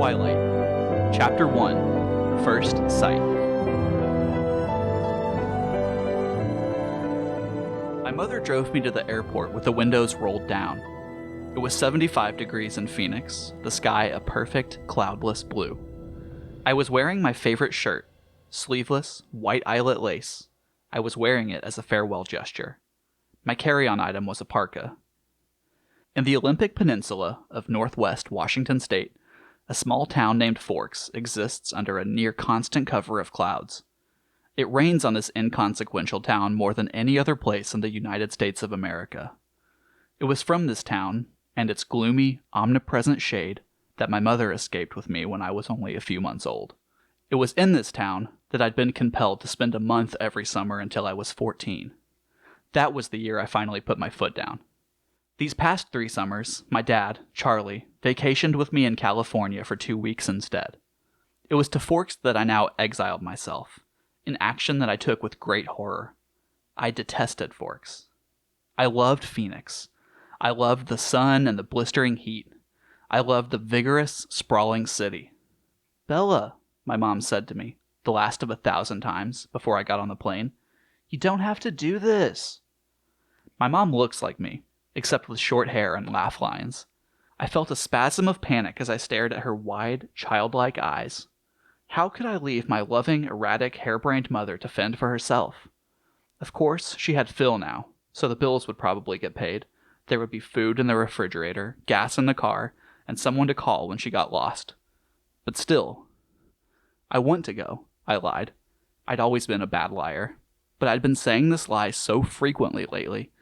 Twilight, Chapter 1, First Sight. My mother drove me to the airport with the windows rolled down. It was 75 degrees in Phoenix, the sky a perfect, cloudless blue. I was wearing my favorite shirt, sleeveless, white eyelet lace. I was wearing it as a farewell gesture. My carry-on item was a parka. In the Olympic Peninsula of northwest Washington state, a small town named Forks exists under a near-constant cover of clouds. It rains on this inconsequential town more than any other place in the United States of America. It was from this town, and its gloomy, omnipresent shade, that my mother escaped with me when I was only a few months old. It was in this town that I'd been compelled to spend a month every summer until I was 14. That was the year I finally put my foot down. These past 3 summers, my dad, Charlie, vacationed with me in California for 2 weeks instead. It was to Forks that I now exiled myself, an action that I took with great horror. I detested Forks. I loved Phoenix. I loved the sun and the blistering heat. I loved the vigorous, sprawling city. "Bella," my mom said to me, the last of 1,000 times, before I got on the plane, "you don't have to do this." My mom looks like me, except with short hair and laugh lines. I felt a spasm of panic as I stared at her wide, childlike eyes. How could I leave my loving, erratic, harebrained mother to fend for herself? Of course, she had Phil now, so the bills would probably get paid. There would be food in the refrigerator, gas in the car, and someone to call when she got lost. But still, "I want to go," I lied. I'd always been a bad liar, but I'd been saying this lie so frequently lately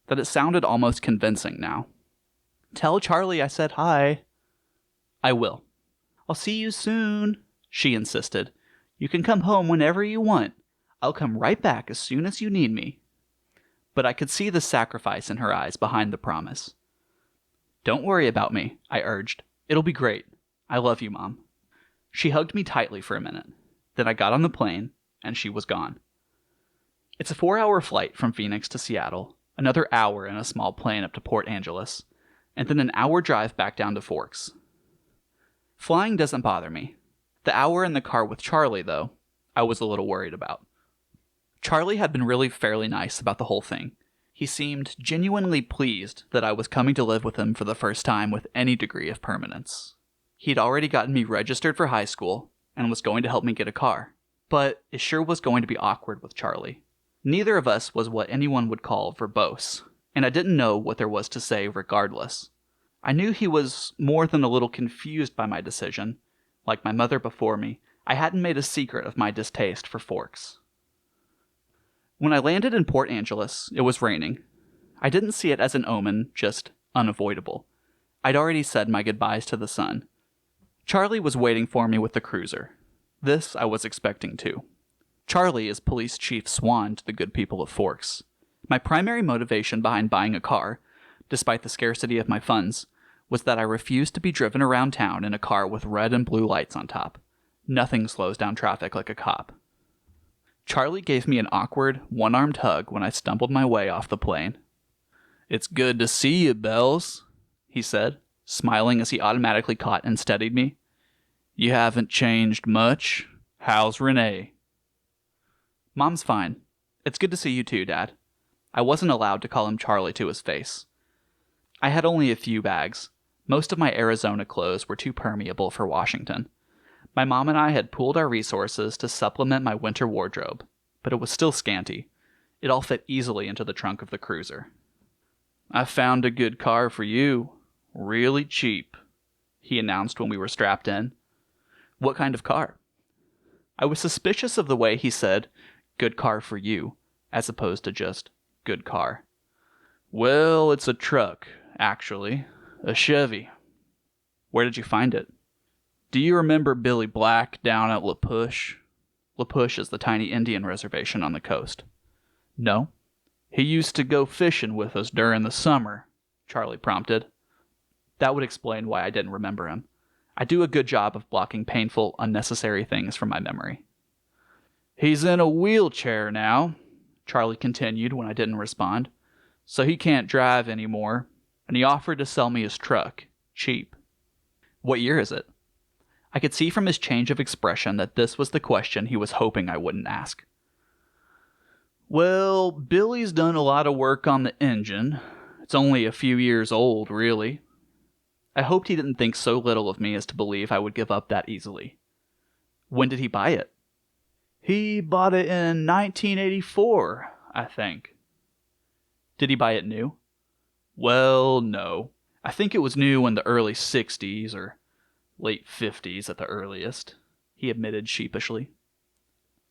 that it sounded almost convincing now. "Tell Charlie I said hi." "I will." "I'll see you soon," she insisted. "You can come home whenever you want. I'll come right back as soon as you need me." But I could see the sacrifice in her eyes behind the promise. "Don't worry about me," I urged. "It'll be great. I love you, Mom." She hugged me tightly for a minute. Then I got on the plane, and she was gone. It's a 4-hour flight from Phoenix to Seattle, another hour in a small plane up to Port Angeles, and then an hour drive back down to Forks. Flying doesn't bother me. The hour in the car with Charlie, though, I was a little worried about. Charlie had been really fairly nice about the whole thing. He seemed genuinely pleased that I was coming to live with him for the first time with any degree of permanence. He'd already gotten me registered for high school and was going to help me get a car. But it sure was going to be awkward with Charlie. Neither of us was what anyone would call verbose, and I didn't know what there was to say regardless. I knew he was more than a little confused by my decision. Like my mother before me, I hadn't made a secret of my distaste for Forks. When I landed in Port Angeles, it was raining. I didn't see it as an omen, just unavoidable. I'd already said my goodbyes to the sun. Charlie was waiting for me with the cruiser. This I was expecting too. Charlie is Police Chief Swan to the good people of Forks. My primary motivation behind buying a car, despite the scarcity of my funds, was that I refused to be driven around town in a car with red and blue lights on top. Nothing slows down traffic like a cop. Charlie gave me an awkward, one-armed hug when I stumbled my way off the plane. "It's good to see you, Bells," he said, smiling as he automatically caught and steadied me. "You haven't changed much. How's Renee?" "Mom's fine. It's good to see you too, Dad." I wasn't allowed to call him Charlie to his face. I had only a few bags. Most of my Arizona clothes were too permeable for Washington. My mom and I had pooled our resources to supplement my winter wardrobe, but it was still scanty. It all fit easily into the trunk of the cruiser. "I found a good car for you. Really cheap," he announced when we were strapped in. "What kind of car?" I was suspicious of the way he said, "good car for you," as opposed to just, "good car." "Well, it's a truck, actually. A Chevy." "Where did you find it?" "Do you remember Billy Black down at La Push?" La Push is the tiny Indian reservation on the coast. "No." "He used to go fishing with us during the summer," Charlie prompted. That would explain why I didn't remember him. I do a good job of blocking painful, unnecessary things from my memory. "He's in a wheelchair now," Charlie continued when I didn't respond, "so he can't drive anymore, and he offered to sell me his truck, cheap." "What year is it?" I could see from his change of expression that this was the question he was hoping I wouldn't ask. Well, Billy's done a lot of work on the engine. It's only a few years old, really. I hoped he didn't think so little of me as to believe I would give up that easily. When did he buy it? He bought it in 1984, I think. Did he buy it new? Well, no. I think it was new in the early 60s or late 50s at the earliest, he admitted sheepishly.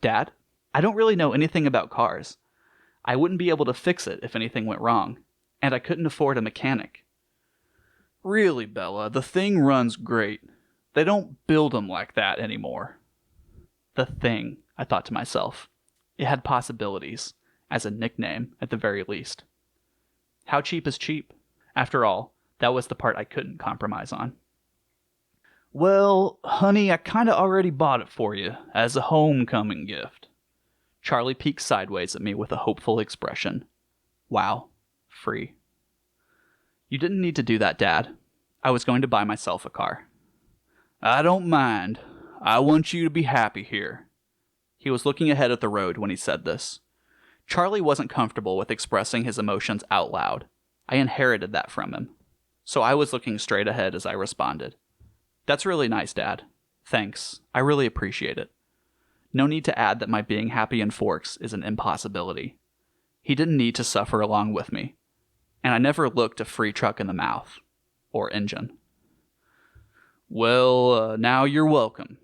Dad, I don't really know anything about cars. I wouldn't be able to fix it if anything went wrong, and I couldn't afford a mechanic. Really, Bella, the thing runs great. They don't build them like that anymore. The thing, I thought to myself. It had possibilities, as a nickname at the very least. How cheap is cheap? After all, that was the part I couldn't compromise on. Well, honey, I kinda already bought it for you, as a homecoming gift. Charlie peeked sideways at me with a hopeful expression. Wow, free. You didn't need to do that, Dad. I was going to buy myself a car. I don't mind. I want you to be happy here. He was looking ahead at the road when he said this. Charlie wasn't comfortable with expressing his emotions out loud. I inherited that from him. So I was looking straight ahead as I responded. That's really nice, Dad. Thanks. I really appreciate it. No need to add that my being happy in Forks is an impossibility. He didn't need to suffer along with me. And I never looked a free truck in the mouth. Or engine. Well, now you're welcome,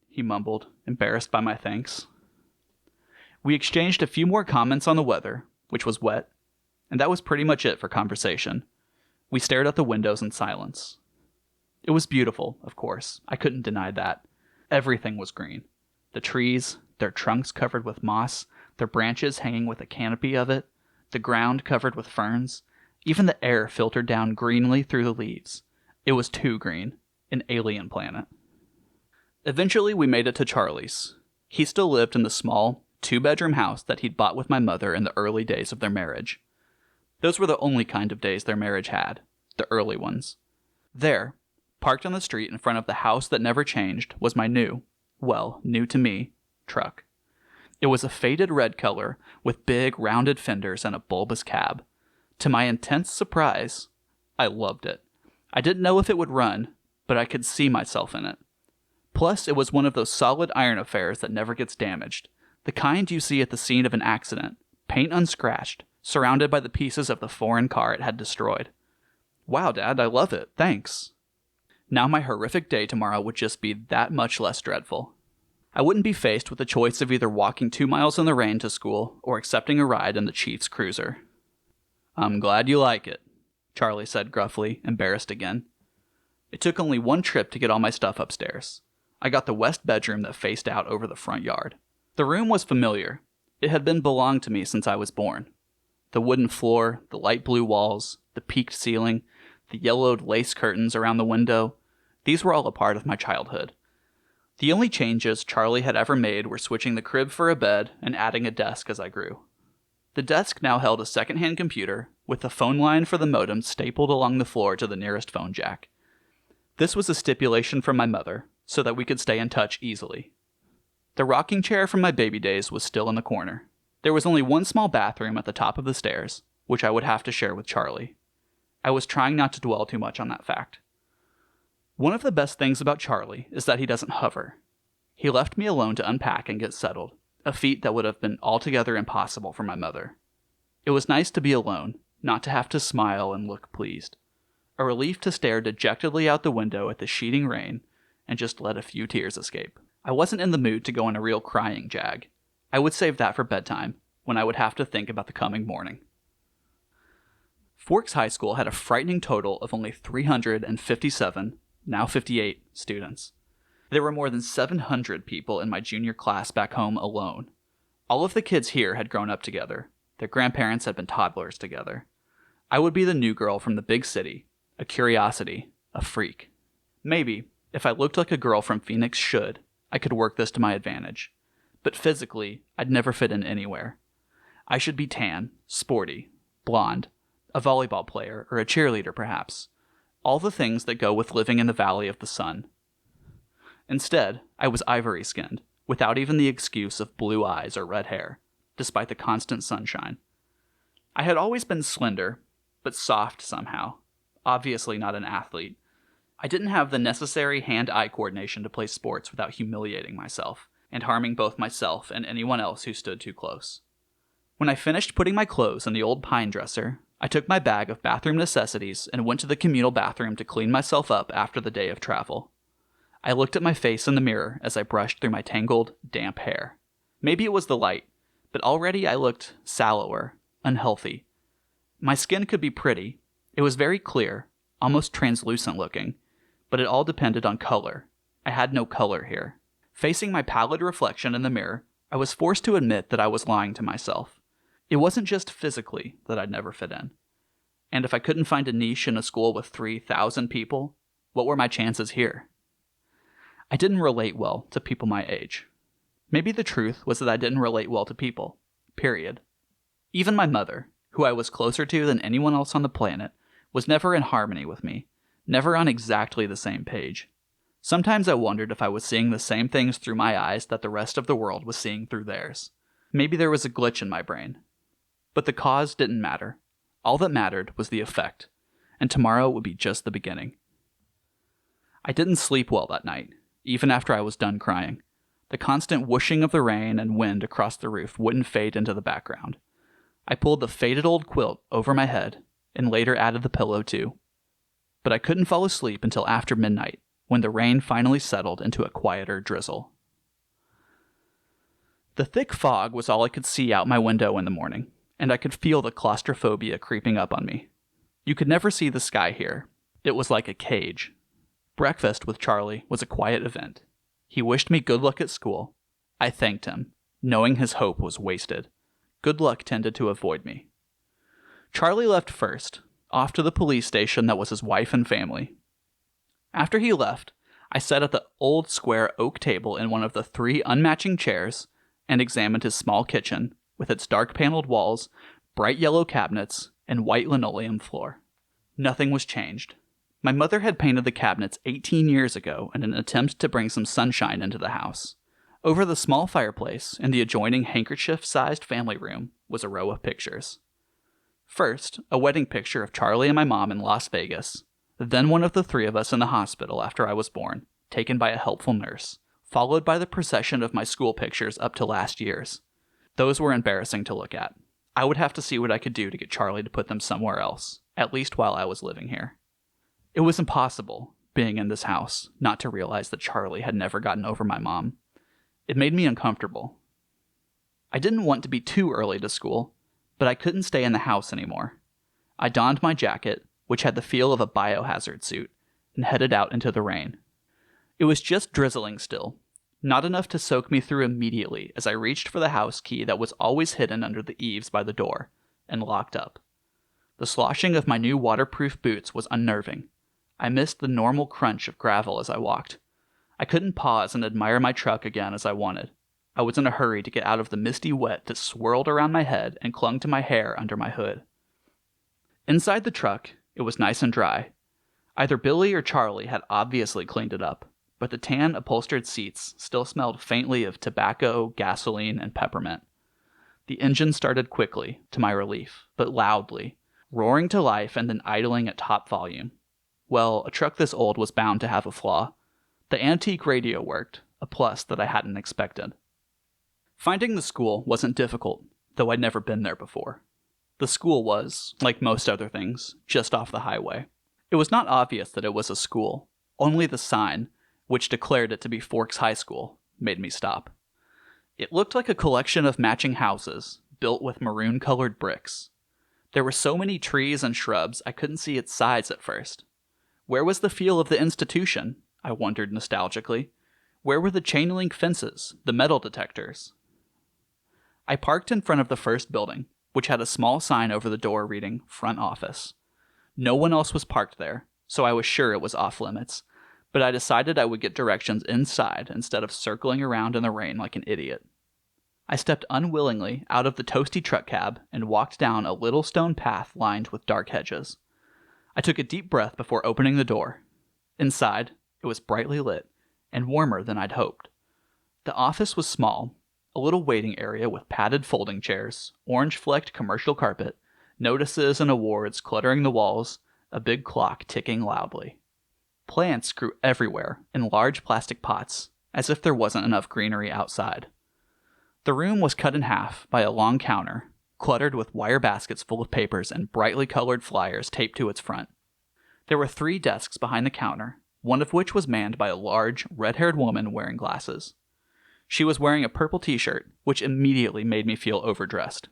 he mumbled, embarrassed by my thanks. We exchanged a few more comments on the weather, which was wet, and that was pretty much it for conversation. We stared out the windows in silence. It was beautiful, of course. I couldn't deny that. Everything was green. The trees, their trunks covered with moss, their branches hanging with a canopy of it, the ground covered with ferns. Even the air filtered down greenly through the leaves. It was too green. An alien planet. Eventually, we made it to Charlie's. He still lived in the small, two-bedroom house that he'd bought with my mother in the early days of their marriage. Those were the only kind of days their marriage had. The early ones. There, parked on the street in front of the house that never changed, was my new to me, truck. It was a faded red color with big, rounded fenders and a bulbous cab. To my intense surprise, I loved it. I didn't know if it would run, but I could see myself in it. Plus, it was one of those solid iron affairs that never gets damaged. The kind you see at the scene of an accident, paint unscratched, surrounded by the pieces of the foreign car it had destroyed. Wow, Dad, I love it. Thanks. Now my horrific day tomorrow would just be that much less dreadful. I wouldn't be faced with the choice of either walking 2 miles in the rain to school or accepting a ride in the Chief's cruiser. I'm glad you like it, Charlie said gruffly, embarrassed again. It took only one trip to get all my stuff upstairs. I got the west bedroom that faced out over the front yard. The room was familiar. It had belonged to me since I was born. The wooden floor, the light blue walls, the peaked ceiling, the yellowed lace curtains around the window, these were all a part of my childhood. The only changes Charlie had ever made were switching the crib for a bed and adding a desk as I grew. The desk now held a second-hand computer, with the phone line for the modem stapled along the floor to the nearest phone jack. This was a stipulation from my mother, so that we could stay in touch easily. The rocking chair from my baby days was still in the corner. There was only one small bathroom at the top of the stairs, which I would have to share with Charlie. I was trying not to dwell too much on that fact. One of the best things about Charlie is that he doesn't hover. He left me alone to unpack and get settled, a feat that would have been altogether impossible for my mother. It was nice to be alone, not to have to smile and look pleased. A relief to stare dejectedly out the window at the sheeting rain and just let a few tears escape. I wasn't in the mood to go on a real crying jag. I would save that for bedtime, when I would have to think about the coming morning. Forks High School had a frightening total of only 357, now 58, students. There were more than 700 people in my junior class back home alone. All of the kids here had grown up together. Their grandparents had been toddlers together. I would be the new girl from the big city, a curiosity, a freak. Maybe, if I looked like a girl from Phoenix should, I could work this to my advantage. But physically, I'd never fit in anywhere. I should be tan, sporty, blonde, a volleyball player, or a cheerleader perhaps. All the things that go with living in the Valley of the Sun. Instead, I was ivory-skinned, without even the excuse of blue eyes or red hair, despite the constant sunshine. I had always been slender, but soft somehow, obviously not an athlete. I didn't have the necessary hand-eye coordination to play sports without humiliating myself, and harming both myself and anyone else who stood too close. When I finished putting my clothes in the old pine dresser, I took my bag of bathroom necessities and went to the communal bathroom to clean myself up after the day of travel. I looked at my face in the mirror as I brushed through my tangled, damp hair. Maybe it was the light, but already I looked sallower, unhealthy. My skin could be pretty. It was very clear, almost translucent looking, but it all depended on color. I had no color here. Facing my pallid reflection in the mirror, I was forced to admit that I was lying to myself. It wasn't just physically that I'd never fit in. And if I couldn't find a niche in a school with 3,000 people, what were my chances here? I didn't relate well to people my age. Maybe the truth was that I didn't relate well to people. Period. Even my mother, who I was closer to than anyone else on the planet, was never in harmony with me, never on exactly the same page. Sometimes I wondered if I was seeing the same things through my eyes that the rest of the world was seeing through theirs. Maybe there was a glitch in my brain. But the cause didn't matter. All that mattered was the effect, and tomorrow would be just the beginning. I didn't sleep well that night, even after I was done crying. The constant whooshing of the rain and wind across the roof wouldn't fade into the background. I pulled the faded old quilt over my head, and later added the pillow too. But I couldn't fall asleep until after midnight, when the rain finally settled into a quieter drizzle. The thick fog was all I could see out my window in the morning, and I could feel the claustrophobia creeping up on me. You could never see the sky here. It was like a cage. Breakfast with Charlie was a quiet event. He wished me good luck at school. I thanked him, knowing his hope was wasted. Good luck tended to avoid me. Charlie left first, off to the police station that was his wife and family. After he left, I sat at the old square oak table in one of the 3 unmatching chairs and examined his small kitchen, with its dark paneled walls, bright yellow cabinets, and white linoleum floor. Nothing was changed. My mother had painted the cabinets 18 years ago in an attempt to bring some sunshine into the house. Over the small fireplace in the adjoining handkerchief-sized family room was a row of pictures. First, a wedding picture of Charlie and my mom in Las Vegas, then one of the 3 of us in the hospital after I was born, taken by a helpful nurse, followed by the procession of my school pictures up to last year's. Those were embarrassing to look at. I would have to see what I could do to get Charlie to put them somewhere else, at least while I was living here. It was impossible, being in this house, not to realize that Charlie had never gotten over my mom. It made me uncomfortable. I didn't want to be too early to school, but I couldn't stay in the house anymore. I donned my jacket, which had the feel of a biohazard suit, and headed out into the rain. It was just drizzling still, not enough to soak me through immediately as I reached for the house key that was always hidden under the eaves by the door, and locked up. The sloshing of my new waterproof boots was unnerving. I missed the normal crunch of gravel as I walked. I couldn't pause and admire my truck again as I wanted. I was in a hurry to get out of the misty wet that swirled around my head and clung to my hair under my hood. Inside the truck, it was nice and dry. Either Billy or Charlie had obviously cleaned it up, but the tan upholstered seats still smelled faintly of tobacco, gasoline, and peppermint. The engine started quickly, to my relief, but loudly, roaring to life and then idling at top volume. Well, a truck this old was bound to have a flaw. The antique radio worked, a plus that I hadn't expected. Finding the school wasn't difficult, though I'd never been there before. The school was, like most other things, just off the highway. It was not obvious that it was a school. Only the sign, which declared it to be Forks High School, made me stop. It looked like a collection of matching houses, built with maroon-colored bricks. There were so many trees and shrubs I couldn't see its sides at first. Where was the feel of the institution? I wondered nostalgically. Where were the chain-link fences, the metal detectors? I parked in front of the first building, which had a small sign over the door reading, Front Office. No one else was parked there, so I was sure it was off-limits, but I decided I would get directions inside instead of circling around in the rain like an idiot. I stepped unwillingly out of the toasty truck cab and walked down a little stone path lined with dark hedges. I took a deep breath before opening the door. Inside, it was brightly lit, and warmer than I'd hoped. The office was small, a little waiting area with padded folding chairs, orange-flecked commercial carpet, notices and awards cluttering the walls, a big clock ticking loudly. Plants grew everywhere in large plastic pots, as if there wasn't enough greenery outside. The room was cut in half by a long counter, cluttered with wire baskets full of papers and brightly colored flyers taped to its front. There were 3 desks behind the counter, one of which was manned by a large, red-haired woman wearing glasses. She was wearing a purple t-shirt, which immediately made me feel overdressed.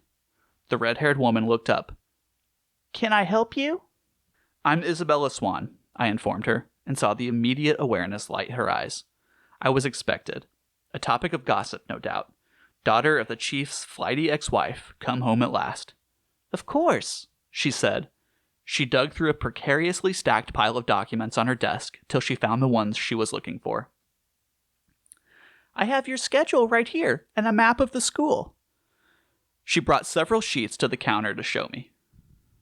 The red-haired woman looked up. "Can I help you?" "I'm Isabella Swan," I informed her, and saw the immediate awareness light her eyes. I was expected. A topic of gossip, no doubt. Daughter of the chief's flighty ex-wife, come home at last. "Of course," she said. She dug through a precariously stacked pile of documents on her desk till she found the ones she was looking for. "I have your schedule right here and a map of the school." She brought several sheets to the counter to show me.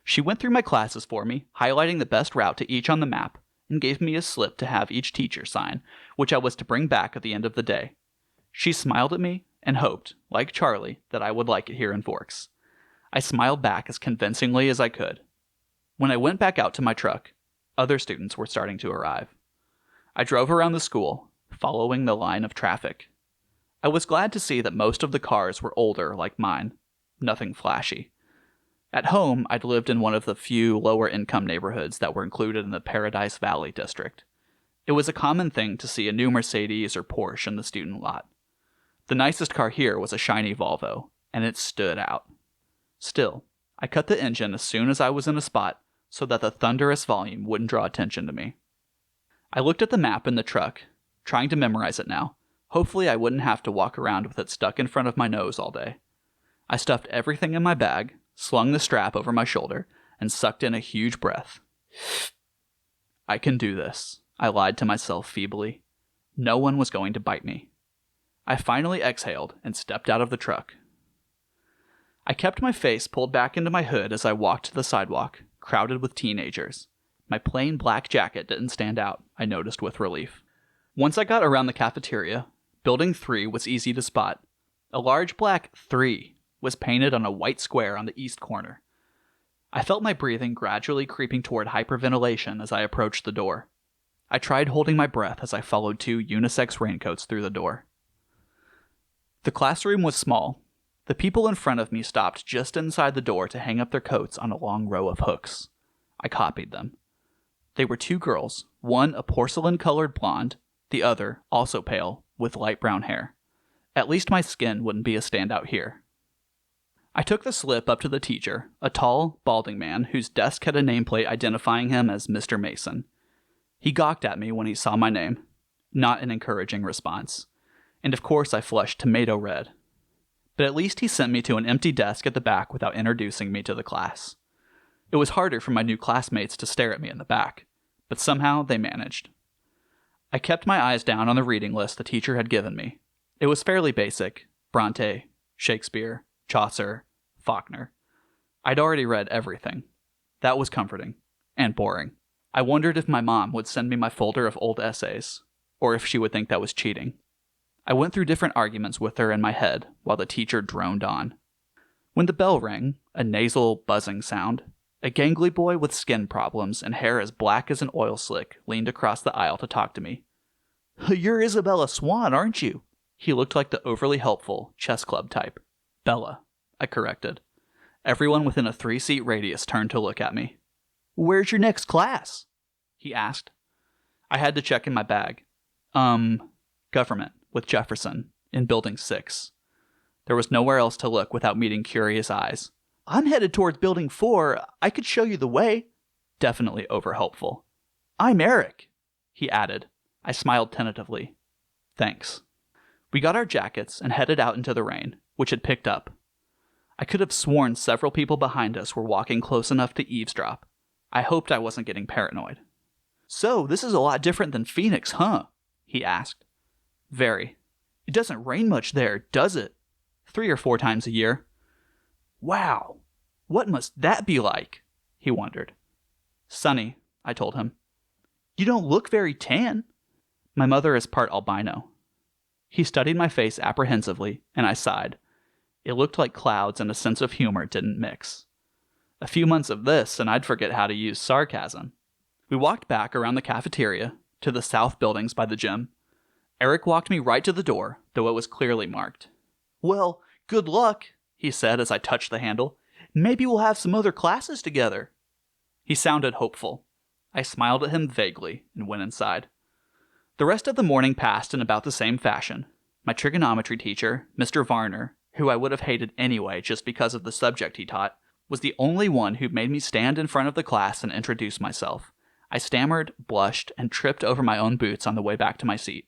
She went through my classes for me, highlighting the best route to each on the map, and gave me a slip to have each teacher sign, which I was to bring back at the end of the day. She smiled at me and hoped, like Charlie, that I would like it here in Forks. I smiled back as convincingly as I could. When I went back out to my truck, other students were starting to arrive. I drove around the school, following the line of traffic. I was glad to see that most of the cars were older like mine, nothing flashy. At home, I'd lived in one of the few lower-income neighborhoods that were included in the Paradise Valley district. It was a common thing to see a new Mercedes or Porsche in the student lot. The nicest car here was a shiny Volvo, and it stood out. Still, I cut the engine as soon as I was in a spot so that the thunderous volume wouldn't draw attention to me. I looked at the map in the truck, trying to memorize it now. Hopefully I wouldn't have to walk around with it stuck in front of my nose all day. I stuffed everything in my bag, slung the strap over my shoulder, and sucked in a huge breath. I can do this, I lied to myself feebly. No one was going to bite me. I finally exhaled and stepped out of the truck. I kept my face pulled back into my hood as I walked to the sidewalk, crowded with teenagers. My plain black jacket didn't stand out, I noticed with relief. Once I got around the cafeteria, Building 3 was easy to spot. A large black 3 was painted on a white square on the east corner. I felt my breathing gradually creeping toward hyperventilation as I approached the door. I tried holding my breath as I followed 2 unisex raincoats through the door. The classroom was small. The people in front of me stopped just inside the door to hang up their coats on a long row of hooks. I copied them. They were 2 girls, one a porcelain-colored blonde, the other, also pale, with light brown hair. At least my skin wouldn't be a standout here. I took the slip up to the teacher, a tall, balding man whose desk had a nameplate identifying him as Mr. Mason. He gawked at me when he saw my name. Not an encouraging response. And of course I flushed tomato red. But at least he sent me to an empty desk at the back without introducing me to the class. It was harder for my new classmates to stare at me in the back, but somehow they managed. I kept my eyes down on the reading list the teacher had given me. It was fairly basic: Bronte, Shakespeare, Chaucer, Faulkner. I'd already read everything. That was comforting, and boring. I wondered if my mom would send me my folder of old essays, or if she would think that was cheating. I went through different arguments with her in my head while the teacher droned on. When the bell rang, a nasal, buzzing sound, a gangly boy with skin problems and hair as black as an oil slick leaned across the aisle to talk to me. "You're Isabella Swan, aren't you?" He looked like the overly helpful chess club type. "Bella," I corrected. Everyone within a 3-seat radius turned to look at me. "Where's your next class?" he asked. I had to check in my bag. Government, with Jefferson, in Building 6. There was nowhere else to look without meeting curious eyes. "I'm headed towards Building 4. I could show you the way." Definitely over-helpful. "I'm Eric," he added. I smiled tentatively. "Thanks." We got our jackets and headed out into the rain, which had picked up. I could have sworn several people behind us were walking close enough to eavesdrop. I hoped I wasn't getting paranoid. "So, this is a lot different than Phoenix, huh?" he asked. "Very. It doesn't rain much there, does it?" 3 or 4 times a year. "Wow. What must that be like?" he wondered. "Sunny," I told him. "You don't look very tan." My mother is part albino. He studied my face apprehensively, and I sighed. It looked like clouds and a sense of humor didn't mix. A few months of this, and I'd forget how to use sarcasm. We walked back around the cafeteria to the south buildings by the gym. Eric walked me right to the door, though it was clearly marked. "Well, good luck," he said as I touched the handle. "Maybe we'll have some other classes together." He sounded hopeful. I smiled at him vaguely and went inside. The rest of the morning passed in about the same fashion. My trigonometry teacher, Mr. Varner, who I would have hated anyway just because of the subject he taught, was the only one who made me stand in front of the class and introduce myself. I stammered, blushed, and tripped over my own boots on the way back to my seat.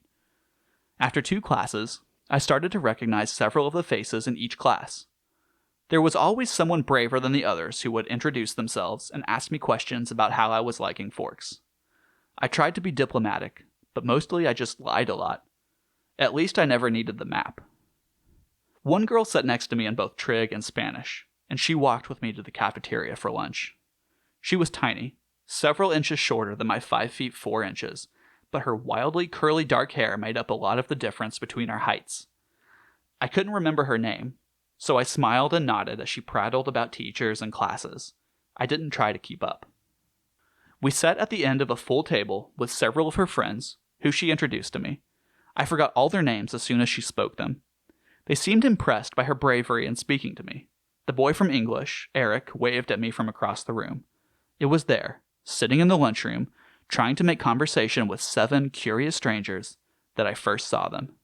After 2 classes, I started to recognize several of the faces in each class. There was always someone braver than the others who would introduce themselves and ask me questions about how I was liking forks. I tried to be diplomatic, but mostly I just lied a lot. At least I never needed the map. One girl sat next to me in both Trig and Spanish, and she walked with me to the cafeteria for lunch. She was tiny, several inches shorter than my 5 feet 4 inches, but her wildly curly dark hair made up a lot of the difference between our heights. I couldn't remember her name, so I smiled and nodded as she prattled about teachers and classes. I didn't try to keep up. We sat at the end of a full table with several of her friends, who she introduced to me. I forgot all their names as soon as she spoke them. They seemed impressed by her bravery in speaking to me. The boy from English, Eric, waved at me from across the room. It was there, sitting in the lunchroom, trying to make conversation with 7 curious strangers, that I first saw them.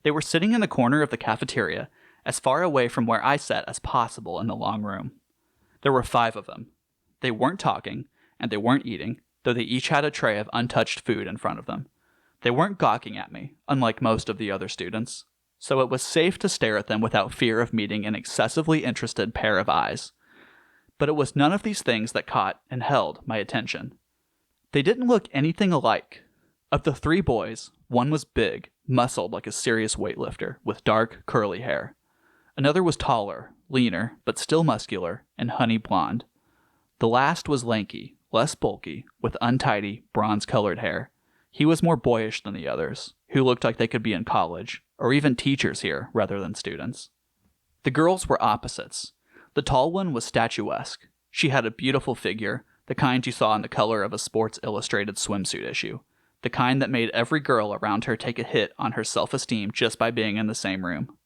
They were sitting in the corner of the cafeteria, as far away from where I sat as possible in the long room. There were 5 of them. They weren't talking, and they weren't eating, though they each had a tray of untouched food in front of them. They weren't gawking at me, unlike most of the other students, so it was safe to stare at them without fear of meeting an excessively interested pair of eyes. But it was none of these things that caught and held my attention. They didn't look anything alike. Of the 3 boys, one was big, muscled like a serious weightlifter, with dark, curly hair. Another was taller, leaner, but still muscular, and honey blonde. The last was lanky, less bulky, with untidy, bronze-colored hair. He was more boyish than the others, who looked like they could be in college, or even teachers here rather than students. The girls were opposites. The tall one was statuesque. She had a beautiful figure, the kind you saw in the color of a Sports Illustrated swimsuit issue, the kind that made every girl around her take a hit on her self-esteem just by being in the same room.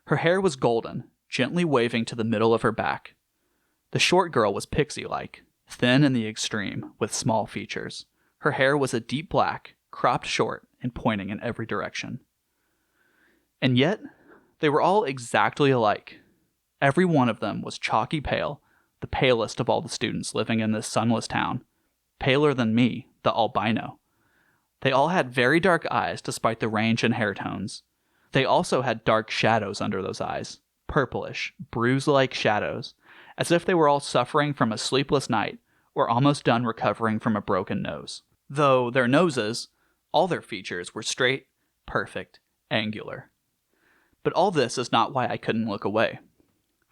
Her hair was golden, gently waving to the middle of her back. The short girl was pixie-like, thin in the extreme, with small features. Her hair was a deep black, cropped short, and pointing in every direction. And yet, they were all exactly alike. Every one of them was chalky pale, the palest of all the students living in this sunless town. Paler than me, the albino. They all had very dark eyes despite the range in hair tones. They also had dark shadows under those eyes, purplish, bruise-like shadows, as if they were all suffering from a sleepless night or almost done recovering from a broken nose. Though their noses, all their features were straight, perfect, angular. But all this is not why I couldn't look away.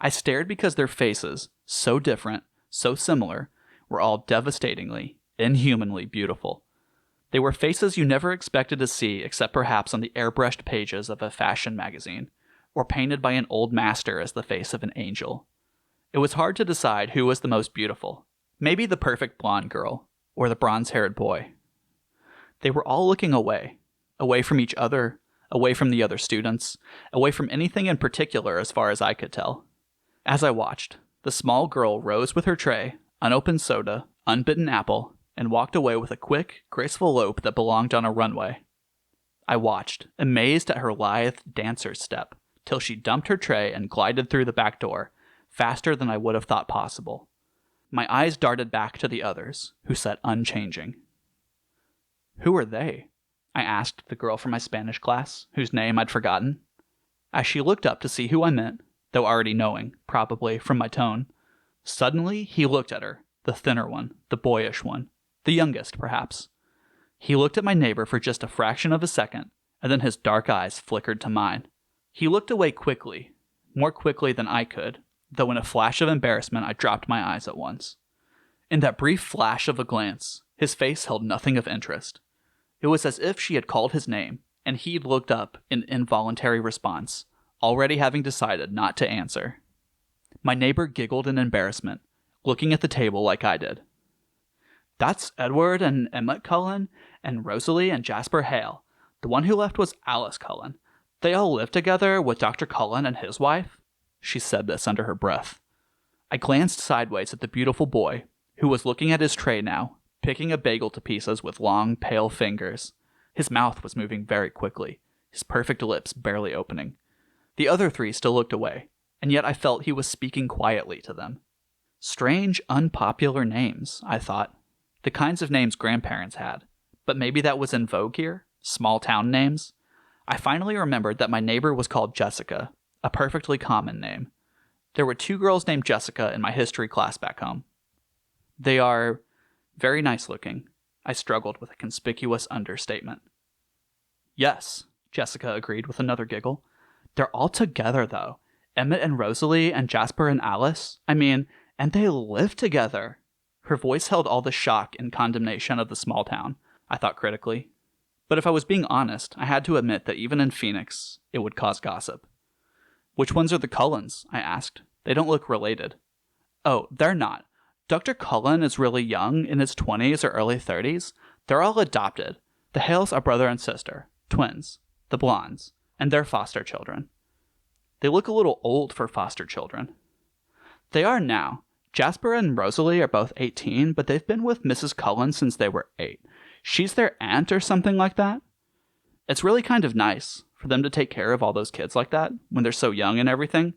I stared because their faces, so different, so similar, were all devastatingly, inhumanly beautiful. They were faces you never expected to see except perhaps on the airbrushed pages of a fashion magazine, or painted by an old master as the face of an angel. It was hard to decide who was the most beautiful. Maybe the perfect blonde girl, or the bronze-haired boy. They were all looking away from each other, away from the other students, away from anything in particular as far as I could tell. As I watched, the small girl rose with her tray, unopened soda, unbitten apple, and walked away with a quick, graceful lope that belonged on a runway. I watched, amazed at her lithe dancer's step, till she dumped her tray and glided through the back door, faster than I would have thought possible. My eyes darted back to the others, who sat unchanging. "Who are they?" I asked the girl from my Spanish class, whose name I'd forgotten. As she looked up to see who I meant, though already knowing, probably, from my tone, suddenly he looked at her, the thinner one, the boyish one, the youngest, perhaps. He looked at my neighbor for just a fraction of a second, and then his dark eyes flickered to mine. He looked away quickly, more quickly than I could, though in a flash of embarrassment I dropped my eyes at once. In that brief flash of a glance, his face held nothing of interest. It was as if she had called his name, and he'd looked up in involuntary response, already having decided not to answer. My neighbor giggled in embarrassment, looking at the table like I did. "That's Edward and Emmett Cullen, and Rosalie and Jasper Hale. The one who left was Alice Cullen. They all live together with Dr. Cullen and his wife." She said this under her breath. I glanced sideways at the beautiful boy, who was looking at his tray now, picking a bagel to pieces with long, pale fingers. His mouth was moving very quickly, his perfect lips barely opening. The other three still looked away, and yet I felt he was speaking quietly to them. Strange, unpopular names, I thought. The kinds of names grandparents had. But maybe that was in vogue here? Small town names? I finally remembered that my neighbor was called Jessica, a perfectly common name. There were 2 girls named Jessica in my history class back home. They are very nice looking. I struggled with a conspicuous understatement. "Yes," Jessica agreed with another giggle. "They're all together, though. Emmett and Rosalie and Jasper and Alice. And they live together." Her voice held all the shock and condemnation of the small town, I thought critically. But if I was being honest, I had to admit that even in Phoenix, it would cause gossip. "Which ones are the Cullens?" I asked. "They don't look related." "Oh, they're not. Dr. Cullen is really young, in his 20s or early 30s. They're all adopted. The Hales are brother and sister, twins, the blondes, and they're foster children. They look a little old for foster children." "They are now. Jasper and Rosalie are both 18, but they've been with Mrs. Cullen since they were 8. She's their aunt or something like that. It's really kind of nice for them to take care of all those kids like that when they're so young and everything."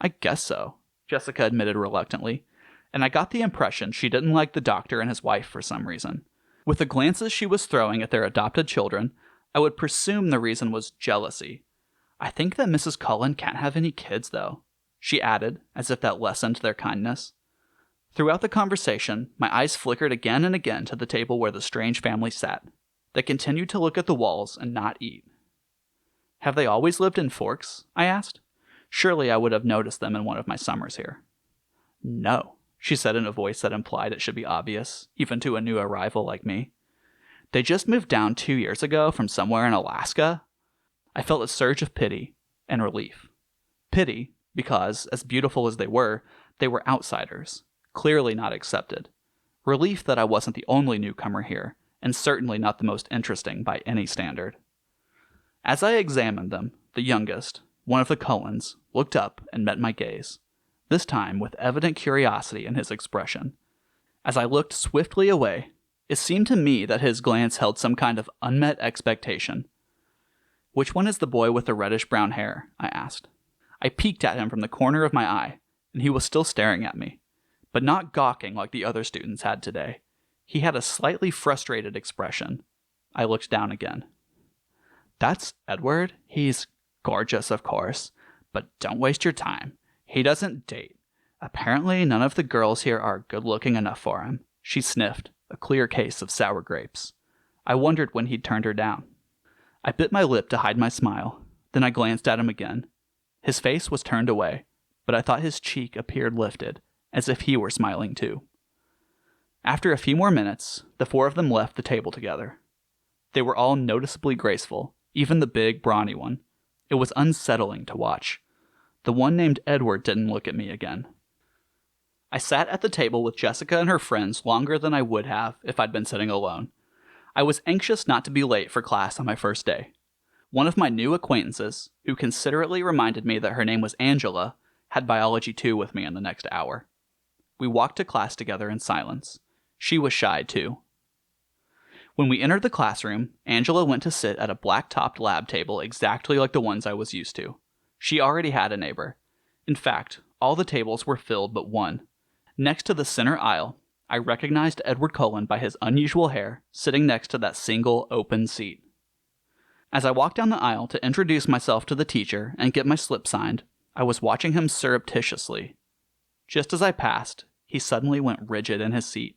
"I guess so," Jessica admitted reluctantly, and I got the impression she didn't like the doctor and his wife for some reason. With the glances she was throwing at their adopted children, I would presume the reason was jealousy. "I think that Mrs. Cullen can't have any kids, though," she added, as if that lessened their kindness. Throughout the conversation, my eyes flickered again and again to the table where the strange family sat. They continued to look at the walls and not eat. "Have they always lived in Forks?" I asked. Surely I would have noticed them in one of my summers here. "No," she said in a voice that implied it should be obvious, even to a new arrival like me. "They just moved down 2 years ago from somewhere in Alaska." I felt a surge of pity and relief. Pity, because, as beautiful as they were outsiders, clearly not accepted. Relief that I wasn't the only newcomer here, and certainly not the most interesting by any standard. As I examined them, the youngest, one of the Cullens, looked up and met my gaze, this time with evident curiosity in his expression. As I looked swiftly away, it seemed to me that his glance held some kind of unmet expectation. "Which one is the boy with the reddish-brown hair?" I asked. I peeked at him from the corner of my eye, and he was still staring at me, but not gawking like the other students had today. He had a slightly frustrated expression. I looked down again. "That's Edward. He's gorgeous, of course, but don't waste your time. He doesn't date. Apparently none of the girls here are good-looking enough for him." She sniffed, a clear case of sour grapes. I wondered when he'd turned her down. I bit my lip to hide my smile. Then I glanced at him again. His face was turned away, but I thought his cheek appeared lifted, as if he were smiling too. After a few more minutes, the 4 of them left the table together. They were all noticeably graceful, even the big, brawny one. It was unsettling to watch. The one named Edward didn't look at me again. I sat at the table with Jessica and her friends longer than I would have if I'd been sitting alone. I was anxious not to be late for class on my first day. One of my new acquaintances, who considerately reminded me that her name was Angela, had biology 2 with me in the next hour. We walked to class together in silence. She was shy too. When we entered the classroom, Angela went to sit at a black-topped lab table exactly like the ones I was used to. She already had a neighbor. In fact, all the tables were filled but one. Next to the center aisle, I recognized Edward Cullen by his unusual hair, sitting next to that single open seat. As I walked down the aisle to introduce myself to the teacher and get my slip signed, I was watching him surreptitiously. Just as I passed, he suddenly went rigid in his seat.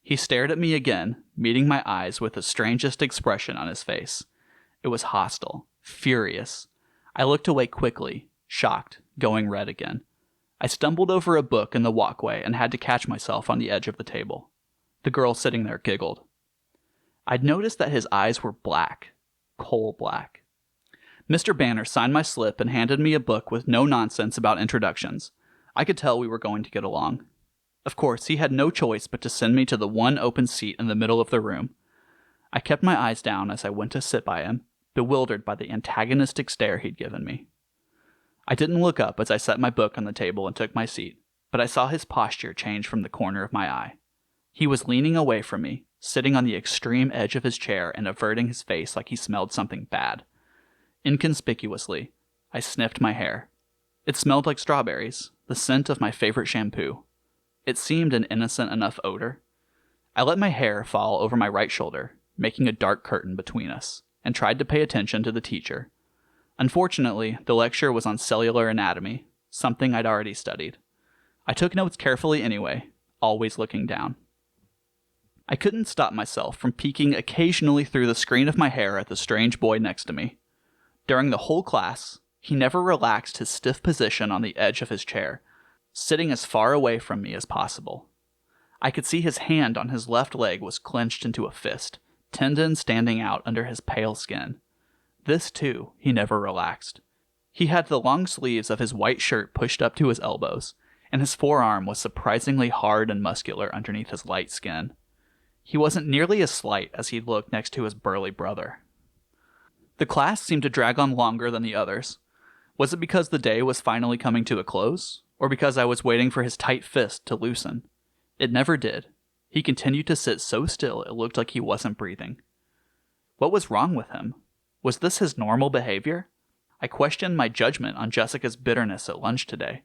He stared at me again, meeting my eyes with the strangest expression on his face. It was hostile, furious. I looked away quickly, shocked, going red again. I stumbled over a book in the walkway and had to catch myself on the edge of the table. The girl sitting there giggled. I'd noticed that his eyes were black, coal black. Mr. Banner signed my slip and handed me a book with no nonsense about introductions. I could tell we were going to get along. Of course, he had no choice but to send me to the one open seat in the middle of the room. I kept my eyes down as I went to sit by him, bewildered by the antagonistic stare he'd given me. I didn't look up as I set my book on the table and took my seat, but I saw his posture change from the corner of my eye. He was leaning away from me, sitting on the extreme edge of his chair and averting his face like he smelled something bad. Inconspicuously, I sniffed my hair. It smelled like strawberries, the scent of my favorite shampoo. It seemed an innocent enough odor. I let my hair fall over my right shoulder, making a dark curtain between us, and tried to pay attention to the teacher. Unfortunately, the lecture was on cellular anatomy, something I'd already studied. I took notes carefully anyway, always looking down. I couldn't stop myself from peeking occasionally through the screen of my hair at the strange boy next to me. During the whole class, he never relaxed his stiff position on the edge of his chair, sitting as far away from me as possible. I could see his hand on his left leg was clenched into a fist, tendons standing out under his pale skin. This, too, he never relaxed. He had the long sleeves of his white shirt pushed up to his elbows, and his forearm was surprisingly hard and muscular underneath his light skin. He wasn't nearly as slight as he'd looked next to his burly brother. The class seemed to drag on longer than the others. Was it because the day was finally coming to a close, or because I was waiting for his tight fist to loosen? It never did. He continued to sit so still it looked like he wasn't breathing. What was wrong with him? Was this his normal behavior? I questioned my judgment on Jessica's bitterness at lunch today.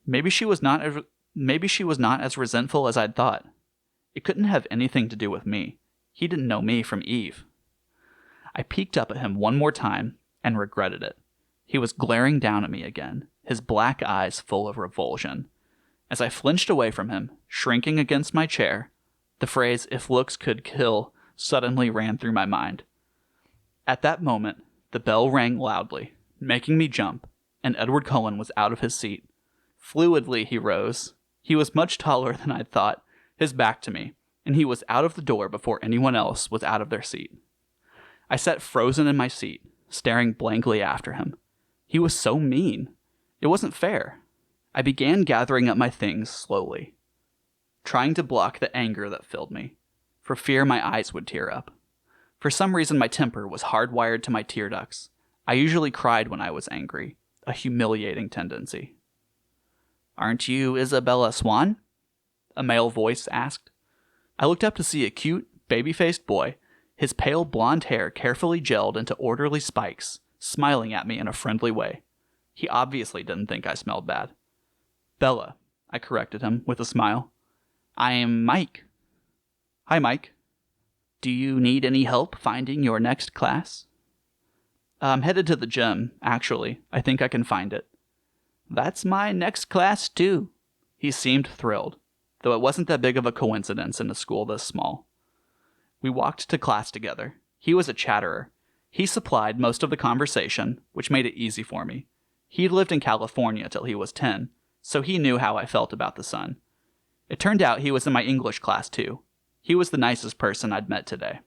Maybe she was not as resentful as I'd thought. It couldn't have anything to do with me. He didn't know me from Eve. I peeked up at him one more time and regretted it. He was glaring down at me again, his black eyes full of revulsion. As I flinched away from him, shrinking against my chair, the phrase, "if looks could kill," suddenly ran through my mind. At that moment, the bell rang loudly, making me jump, and Edward Cullen was out of his seat. Fluidly he rose. He was much taller than I'd thought, his back to me, and he was out of the door before anyone else was out of their seat. I sat frozen in my seat, staring blankly after him. He was so mean. It wasn't fair. I began gathering up my things slowly, trying to block the anger that filled me, for fear my eyes would tear up. For some reason, my temper was hardwired to my tear ducts. I usually cried when I was angry, a humiliating tendency. "Aren't you Isabella Swan?" a male voice asked. I looked up to see a cute, baby-faced boy, his pale blonde hair carefully gelled into orderly spikes, smiling at me in a friendly way. He obviously didn't think I smelled bad. "Bella," I corrected him with a smile. "I'm Mike." "Hi, Mike. Do you need any help finding your next class?" "I'm headed to the gym, actually. I think I can find it." "That's my next class, too." He seemed thrilled, though it wasn't that big of a coincidence in a school this small. We walked to class together. He was a chatterer. He supplied most of the conversation, which made it easy for me. He'd lived in California till he was 10, so he knew how I felt about the sun. It turned out he was in my English class, too. He was the nicest person I'd met today.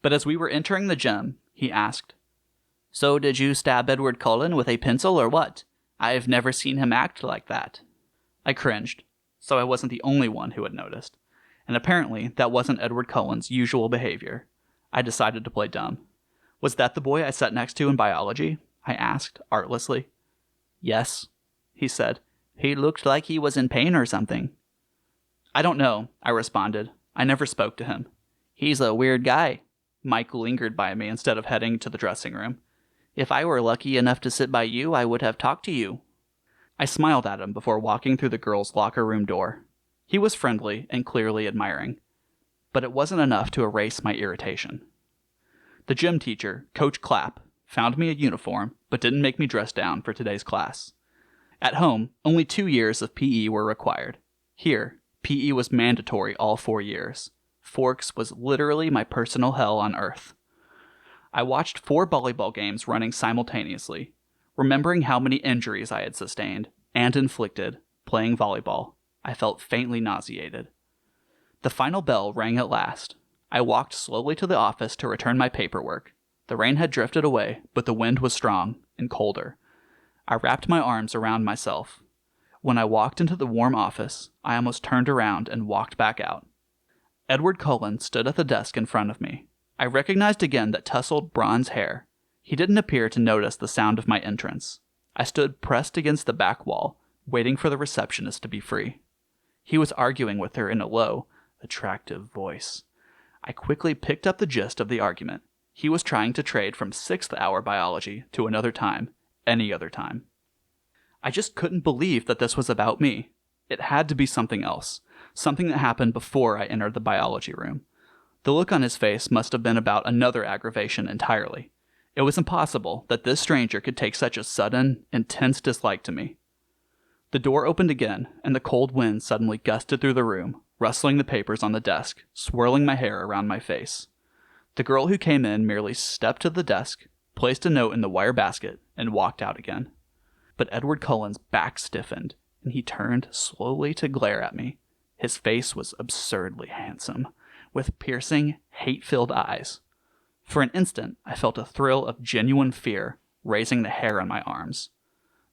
But as we were entering the gym, he asked, "So did you stab Edward Cullen with a pencil or what? I've never seen him act like that." I cringed, so I wasn't the only one who had noticed. And apparently that wasn't Edward Cullen's usual behavior. I decided to play dumb. "Was that the boy I sat next to in biology?" I asked, artlessly. "Yes," he said. "He looked like he was in pain or something." "I don't know," I responded. I never spoke to him. "He's a weird guy." Mike lingered by me instead of heading to the dressing room. "If I were lucky enough to sit by you, I would have talked to you." I smiled at him before walking through the girls' locker room door. He was friendly and clearly admiring, but it wasn't enough to erase my irritation. The gym teacher, Coach Clapp, found me a uniform, but didn't make me dress down for today's class. At home, only 2 years of PE were required. Here, PE was mandatory all 4 years. Forks was literally my personal hell on earth. I watched 4 volleyball games running simultaneously, remembering how many injuries I had sustained and inflicted playing volleyball. I felt faintly nauseated. The final bell rang at last. I walked slowly to the office to return my paperwork. The rain had drifted away, but the wind was strong and colder. I wrapped my arms around myself. When I walked into the warm office, I almost turned around and walked back out. Edward Cullen stood at the desk in front of me. I recognized again that tousled bronze hair. He didn't appear to notice the sound of my entrance. I stood pressed against the back wall, waiting for the receptionist to be free. He was arguing with her in a low, attractive voice. I quickly picked up the gist of the argument. He was trying to trade from 6th hour biology to another time, any other time. I just couldn't believe that this was about me. It had to be something else, something that happened before I entered the biology room. The look on his face must have been about another aggravation entirely. It was impossible that this stranger could take such a sudden, intense dislike to me. The door opened again, and the cold wind suddenly gusted through the room, rustling the papers on the desk, swirling my hair around my face. The girl who came in merely stepped to the desk, placed a note in the wire basket, and walked out again. But Edward Cullen's back stiffened, and he turned slowly to glare at me. His face was absurdly handsome, with piercing, hate-filled eyes. For an instant, I felt a thrill of genuine fear raising the hair on my arms.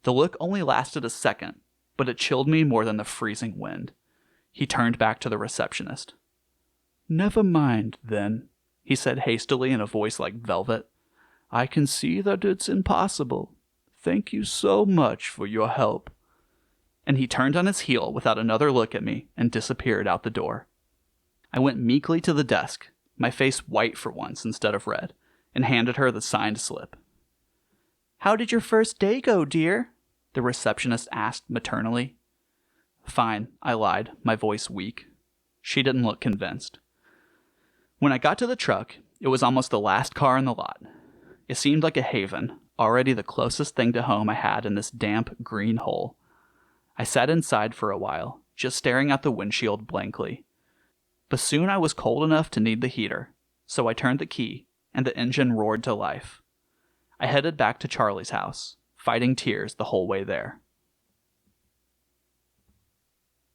The look only lasted a second, but it chilled me more than the freezing wind. He turned back to the receptionist. "Never mind, then," he said hastily in a voice like velvet. "I can see that it's impossible. Thank you so much for your help." And he turned on his heel without another look at me and disappeared out the door. I went meekly to the desk, my face white for once instead of red, and handed her the signed slip. "How did your first day go, dear?" the receptionist asked maternally. "Fine," I lied, my voice weak. She didn't look convinced. When I got to the truck, it was almost the last car in the lot. It seemed like a haven, already the closest thing to home I had in this damp, green hole. I sat inside for a while, just staring out the windshield blankly. But soon I was cold enough to need the heater, so I turned the key, and the engine roared to life. I headed back to Charlie's house, fighting tears the whole way there.